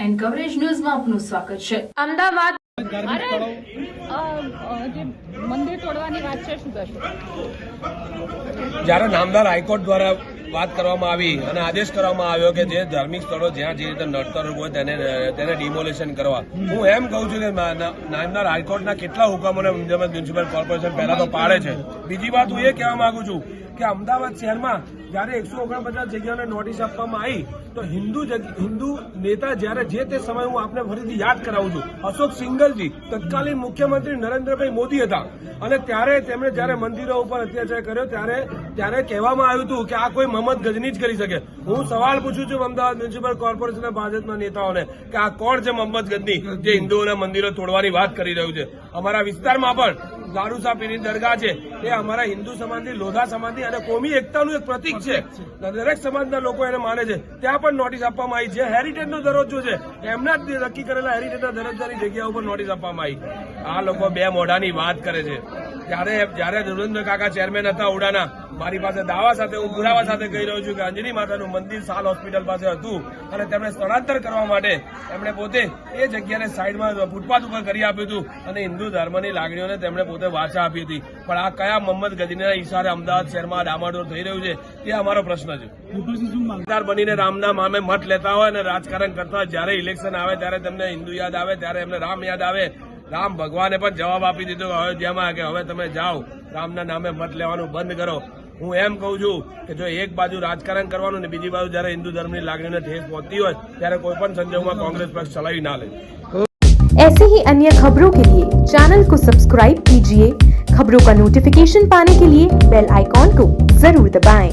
9 coverage ન્યૂઝમાં આપનું સ્વાગત છે। અમદાવાદ મંદિર તોડવાની વાત છે, શું કહેશો? જ્યારે નામદાર હાઈકોર્ટ દ્વારા વાત કરવામાં આવી અને આદેશ કરવામાં આવ્યો કે જે ધાર્મિક સ્થળો જ્યાં જે રીતે નડતર હોય તેને ડિમોલેશન કરવા, હું એમ કહું છું કે નામદાર હાઈકોર્ટના કેટલા હુકમોને અમદાવાદ મ્યુનિસિપલ કોર્પોરેશન પહેલા તો પાડે છે। બીજી વાત હું એ કહેવા માંગુ છું કે અમદાવાદ શહેરમાં જયારે 149 જગ્યાઓને નોટિસ આપવામાં આવી તો હિન્દુ નેતા જયારે જે તે સમય હું આપને ફરીથી યાદ કરાવું છું, અશોક સિંઘલજી તત્કાલીન મુખ્યમંત્રી નરેન્દ્રભાઈ મોદી હતા અને ત્યારે તેમણે જયારે મંદિરો ઉપર અત્યાચાર કર્યો ત્યારે કહેવામાં આવ્યું હતું કે આ કોઈ મોહમ્મદ ગજની જ કરી શકે। હું સવાલ પૂછું છું અમદાવાદ મ્યુનિસિપલ કોર્પોરેશનના ભાજપના નેતાઓને કે આ કોણ છે મોહમ્મદ ગજની જે હિન્દુઓના મંદિરો તોડવાની વાત કરી રહ્યું છે? અમારા વિસ્તારમાં પણ દારૂસા પીરની દરગાહ છે, એ અમારા હિન્દુ સમાજની, લોધા સમાજની અને કોમી એકતાનું એક પ્રતિક છે। દરેક સમાજના લોકો એને માને છે। ત્યાં પણ નોટિસ આપવામાં આવી, જે હેરિટેજનો દરજ્જો છે એમના જ નક્કી કરેલા હેરિટેજના દરજ્જાની જગ્યા ઉપર નોટિસ આપવામાં આવી। આ લોકો બે મોઢાની વાત કરે છે। જ્યારે ધર્મેન્દ્ર કાકા ચેરમેન હતા ઉડાના, મારી પાસે દાવા સાથે હું પુરાવા સાથે કહી રહ્યો છું કે અંજની માતાનું મંદિર સાલ હોસ્પિટલ પાસે હતું અને તેમણે સ્થળાંતર કરવા માટે એમણે પોતે એ જગ્યાને સાઈડમાં ફૂટપાથ ઉપર કરી આપ્યું હતું અને હિન્દુ ધર્મની લાગણીઓને તેમણે પોતે વાચા આપી હતી। પણ આ કયા મોહમ્મદ ગજનીના ઇશારે અમદાવાદ શહેરમાં ડામાડોળ થઈ રહ્યું છે તે અમારો પ્રશ્ન છે। મતદાર બનીને રામના નામે મત લેતા હોય અને રાજકારણ કરતા હોય, જ્યારે ઇલેક્શન આવે ત્યારે તેમને હિન્દુ યાદ આવે, ત્યારે એમને રામ યાદ આવે। રામ ભગવાને પણ જવાબ આપી દીધો અયોધ્યામાં કે હવે તમે જાઓ, રામના નામે મત લેવાનું બંધ કરો। હું એમ કહું છું કે જો એક બાજુ રાજકારણ કરવાનું ને બીજી બાજુ જયારે હિન્દુ ધર્મની લાગણીને ઠેસ પહોંચતી હોય ત્યારે કોઈ પણ સંજોગોમાં કોંગ્રેસ પક્ષ ચલાવી ના લે। ऐसे ही अन्य खबरों के लिए चैनल को सब्सक्राइब कीजिए। खबरों का नोटिफिकेशन पाने के लिए बेल आइकॉन को जरूर दबाएं।